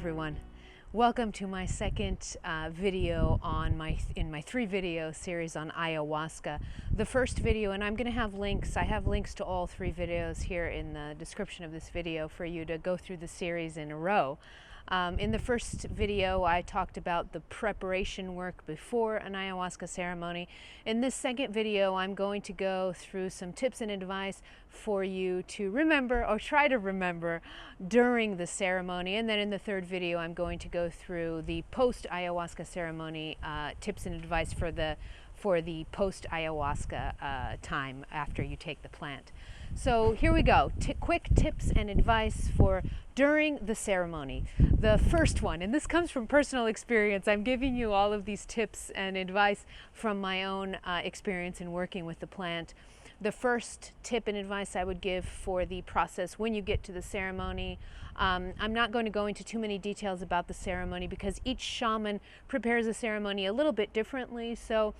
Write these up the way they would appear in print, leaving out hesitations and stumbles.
everyone. Welcome to my second video on my 3-video series on ayahuasca. The first video, and I'm going to have links. I have links to all 3 videos here in the description of this video for you to go through the series in a row. In the first video, I talked about the preparation work before an ayahuasca ceremony. In this second video, I'm going to go through some tips and advice for you to remember or try to remember during the ceremony. And then in the third video, I'm going to go through the post-ayahuasca ceremony tips and advice for the post-ayahuasca time after you take the plant. So here we go. Quick tips and advice for during the ceremony. The first one, and this comes from personal experience. I'm giving you all of these tips and advice from my own experience in working with the plant. The first tip and advice I would give for the process when you get to the ceremony, I'm not going to go into too many details about the ceremony because each shaman prepares a ceremony a little bit differently. So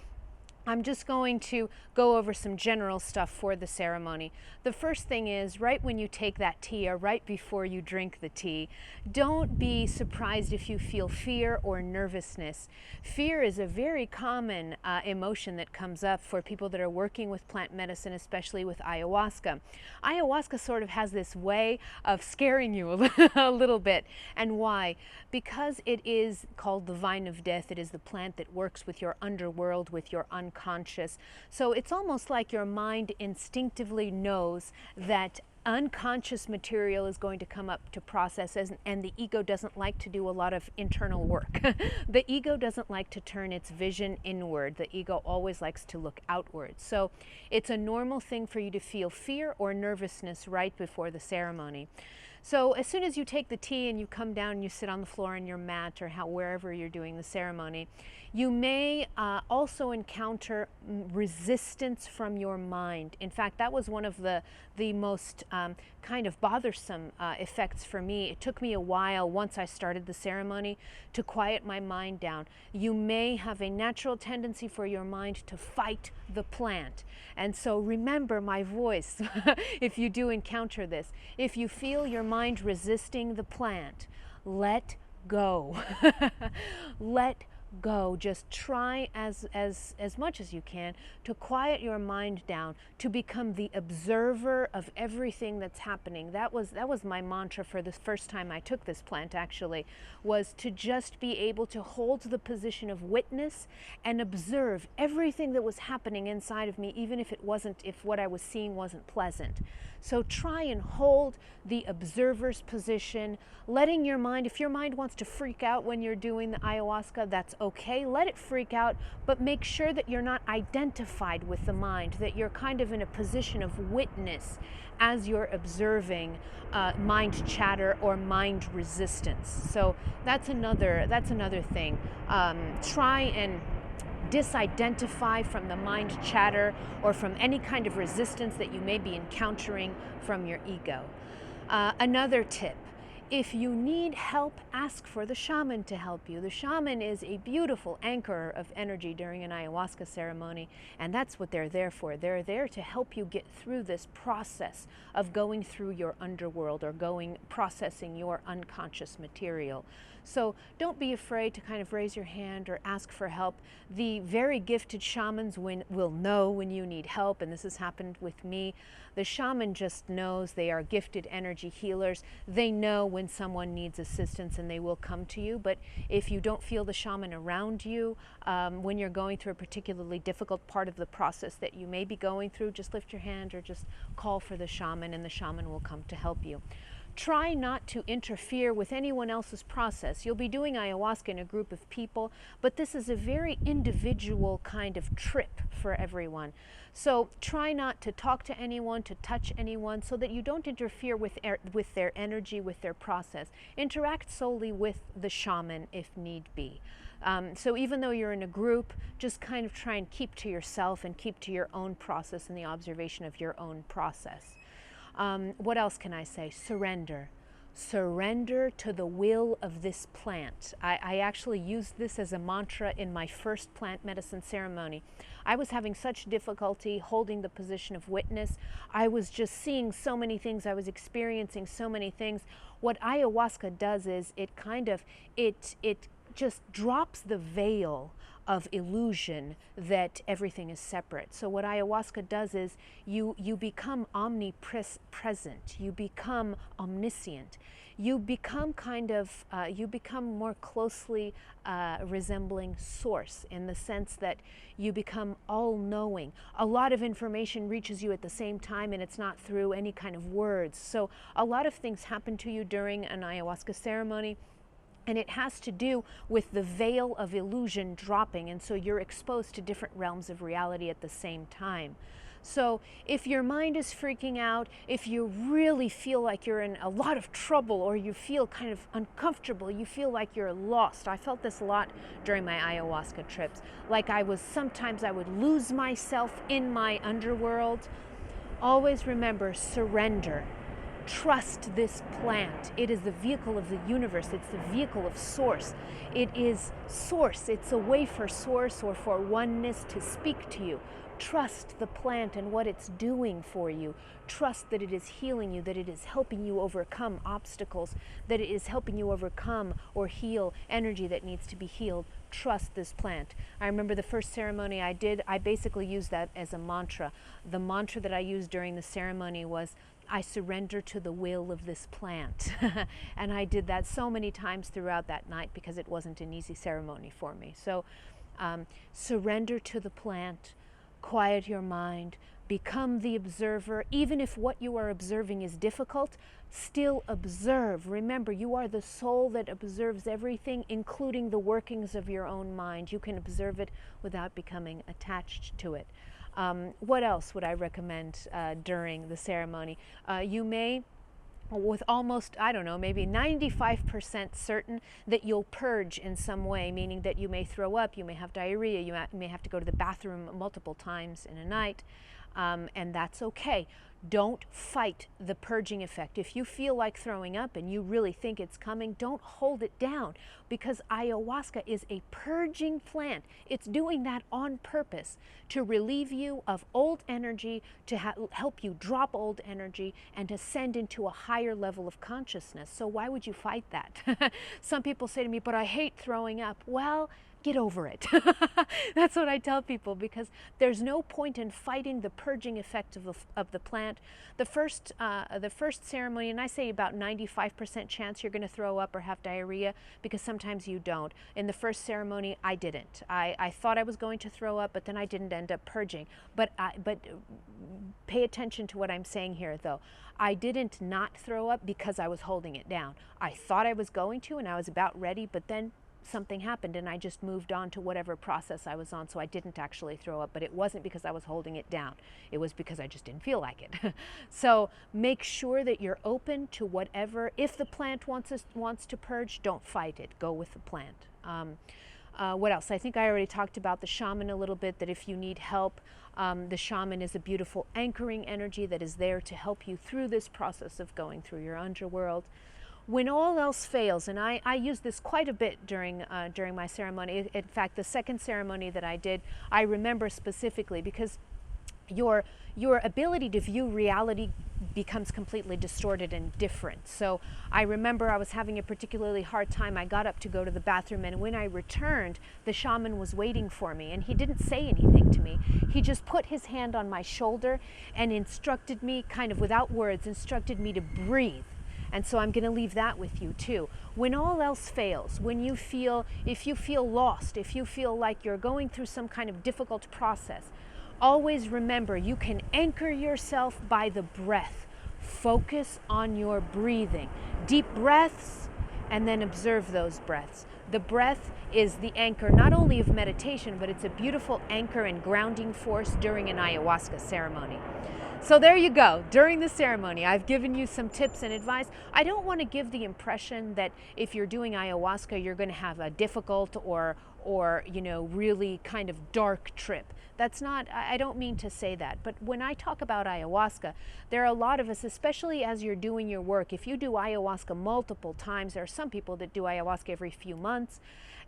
I'm just going to go over some general stuff for the ceremony. The first thing is, right when you take that tea or right before you drink the tea, don't be surprised if you feel fear or nervousness. Fear is a very common emotion that comes up for people that are working with plant medicine, especially with ayahuasca. Ayahuasca sort of has this way of scaring you a little bit. And why? Because it is called the vine of death. It is the plant that works with your underworld, with your unconscious. So it's almost like your mind instinctively knows that unconscious material is going to come up to process, and the ego doesn't like to do a lot of internal work. The ego doesn't like to turn its vision inward. The ego always likes to look outward. So it's a normal thing for you to feel fear or nervousness right before the ceremony. So as soon as you take the tea and you come down and you sit on the floor on your mat or wherever you're doing the ceremony, you may also encounter resistance from your mind. In fact, that was one of the most kind of bothersome effects for me. It took me a while once I started the ceremony to quiet my mind down. You may have a natural tendency for your mind to fight the plant. And so remember my voice if you do encounter this. If you feel your mind resisting the plant, let go. Let go. Just try as much as you can to quiet your mind down, to become the observer of everything that's happening. That was my mantra for the first time I took this plant, actually, was to just be able to hold the position of witness and observe everything that was happening inside of me, even if what I was seeing wasn't pleasant. So try and hold the observer's position, letting your mind, if your mind wants to freak out when you're doing the ayahuasca, that's okay, let it freak out, but make sure that you're not identified with the mind, that you're kind of in a position of witness as you're observing mind chatter or mind resistance. So that's another thing. Try and disidentify from the mind chatter or from any kind of resistance that you may be encountering from your ego. Another tip: if you need help, ask for the shaman to help you. The shaman is a beautiful anchor of energy during an ayahuasca ceremony, and that's what they're there for. They're there to help you get through this process of going through your underworld or processing your unconscious material. So don't be afraid to kind of raise your hand or ask for help. The very gifted shamans will know when you need help, and this has happened with me. The shaman just knows. They are gifted energy healers. They know when someone needs assistance and they will come to you. But if you don't feel the shaman around you when you're going through a particularly difficult part of the process that you may be going through, just lift your hand or just call for the shaman, and the shaman will come to help you. Try not to interfere with anyone else's process. You'll be doing ayahuasca in a group of people, but this is a very individual kind of trip for everyone. So try not to talk to anyone, to touch anyone, so that you don't interfere with their energy, with their process. Interact solely with the shaman if need be. So even though you're in a group, just kind of try and keep to yourself and keep to your own process and the observation of your own process. What else can I say? Surrender. Surrender to the will of this plant. I actually used this as a mantra in my first plant medicine ceremony. I was having such difficulty holding the position of witness. I was just seeing so many things. I was experiencing so many things. What ayahuasca does is it just drops the veil of illusion that everything is separate. So what ayahuasca does is you become omnipresent, you become omniscient, you become you become more closely resembling source, in the sense that you become all-knowing. A lot of information reaches you at the same time, and it's not through any kind of words. So a lot of things happen to you during an ayahuasca ceremony, and it has to do with the veil of illusion dropping, and so you're exposed to different realms of reality at the same time. So if your mind is freaking out, if you really feel like you're in a lot of trouble, or you feel kind of uncomfortable, you feel like you're lost. I felt this a lot during my ayahuasca trips. Like sometimes I would lose myself in my underworld. Always remember, surrender. Trust this plant. It is the vehicle of the universe. It's the vehicle of source. It is source. It's a way for source or for oneness to speak to you. Trust the plant and what it's doing for you. Trust that it is healing you, that it is helping you overcome obstacles, that it is helping you overcome or heal energy that needs to be healed. Trust this plant. I remember the first ceremony I did, I basically used that as a mantra. The mantra that I used during the ceremony was, I surrender to the will of this plant. And I did that so many times throughout that night because it wasn't an easy ceremony for me. So surrender to the plant, quiet your mind, become the observer. Even if what you are observing is difficult, still observe. Remember, you are the soul that observes everything, including the workings of your own mind. You can observe it without becoming attached to it. What else would I recommend during the ceremony? You may, with almost, I don't know, maybe 95% certain that you'll purge in some way, meaning that you may throw up, you may have diarrhea, you may have to go to the bathroom multiple times in a night, and that's okay. Don't fight the purging effect. If you feel like throwing up and you really think it's coming, don't hold it down, because ayahuasca is a purging plant. It's doing that on purpose to relieve you of old energy, to help you drop old energy, and to send into a higher level of consciousness. So why would you fight that? Some people say to me, but I hate throwing up. Well, get over it. That's what I tell people, because there's no point in fighting the purging effect of the plant. The first ceremony, and I say about 95% chance you're going to throw up or have diarrhea, because sometimes you don't. In the first ceremony, I didn't. I thought I was going to throw up, but then I didn't end up purging. But pay attention to what I'm saying here, though. I didn't not throw up because I was holding it down. I thought I was going to, and I was about ready, but then something happened and I just moved on to whatever process I was on, so I didn't actually throw up. But it wasn't because I was holding it down. It was because I just didn't feel like it. So make sure that you're open to whatever. If the plant wants to purge, don't fight it. Go with the plant. What else? I think I already talked about the shaman a little bit, that if you need help, the shaman is a beautiful anchoring energy that is there to help you through this process of going through your underworld. When all else fails, and I used this quite a bit during my ceremony. In fact, the second ceremony that I did, I remember specifically, because your ability to view reality becomes completely distorted and different. So I remember I was having a particularly hard time. I got up to go to the bathroom, and when I returned, the shaman was waiting for me, and he didn't say anything to me. He just put his hand on my shoulder and instructed me, kind of without words, instructed me to breathe. And so I'm going to leave that with you too. When all else fails, if you feel lost, if you feel like you're going through some kind of difficult process, always remember you can anchor yourself by the breath. Focus on your breathing. Deep breaths, and then observe those breaths. The breath is the anchor not only of meditation, but it's a beautiful anchor and grounding force during an ayahuasca ceremony. So there you go. During the ceremony, I've given you some tips and advice. I don't want to give the impression that if you're doing ayahuasca, you're going to have a difficult or or, you know, really kind of dark trip. That's not, I don't mean to say that, but when I talk about ayahuasca, there are a lot of us, especially as you're doing your work, if you do ayahuasca multiple times, there are some people that do ayahuasca every few months,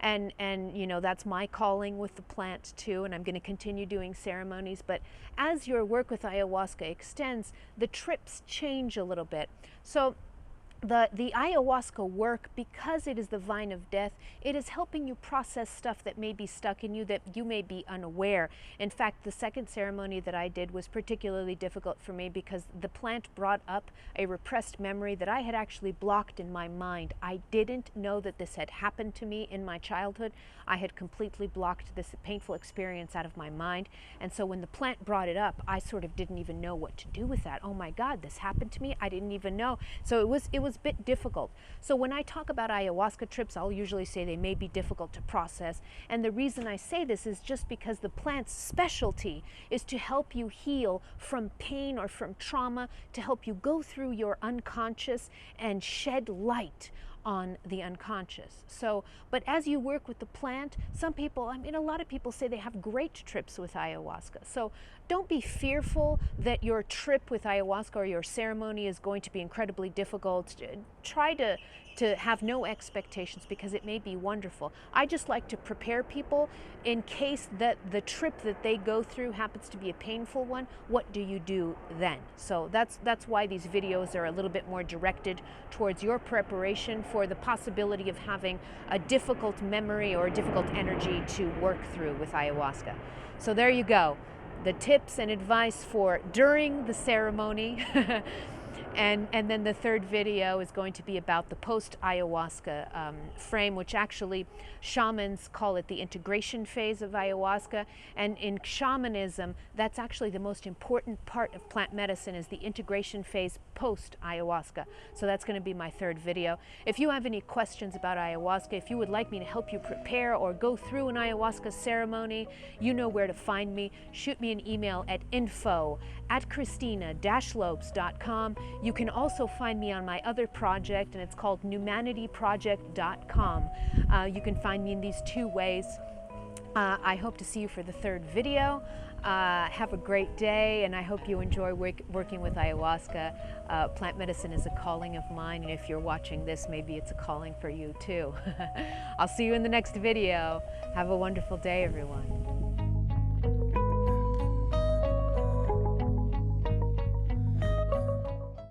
and you know, that's my calling with the plant too, and I'm going to continue doing ceremonies. But as your work with ayahuasca extends, the trips change a little bit. So the ayahuasca work, because it is the vine of death, it is helping you process stuff that may be stuck in you that you may be unaware. In fact, the second ceremony that I did was particularly difficult for me because the plant brought up a repressed memory that I had actually blocked in my mind. I didn't know that this had happened to me in my childhood. I had completely blocked this painful experience out of my mind. And so when the plant brought it up, I sort of didn't even know what to do with that. Oh my God, this happened to me. I didn't even know. So it was a bit difficult. So when I talk about ayahuasca trips, I'll usually say they may be difficult to process. And the reason I say this is just because the plant's specialty is to help you heal from pain or from trauma, to help you go through your unconscious and shed light on the unconscious. So, but as you work with the plant, some people, I mean, a lot of people say they have great trips with ayahuasca. So don't be fearful that your trip with ayahuasca or your ceremony is going to be incredibly difficult. Try to have no expectations, because it may be wonderful. I just like to prepare people in case that the trip that they go through happens to be a painful one. What do you do then? So that's why these videos are a little bit more directed towards your preparation for the possibility of having a difficult memory or a difficult energy to work through with ayahuasca. So there you go. The tips and advice for during the ceremony. And then the third video is going to be about the post-ayahuasca frame, which actually shamans call it the integration phase of ayahuasca. And in shamanism, that's actually the most important part of plant medicine, is the integration phase post-ayahuasca. So that's going to be my third video. If you have any questions about ayahuasca, if you would like me to help you prepare or go through an ayahuasca ceremony, you know where to find me. Shoot me an email at info@Christina-Lopes.com. You can also find me on my other project, and it's called numanityproject.com. You can find me in these two ways. I hope to see you for the third video. Have a great day, and I hope you enjoy working with ayahuasca. Plant medicine is a calling of mine, and if you're watching this, maybe it's a calling for you too. I'll see you in the next video. Have a wonderful day, everyone.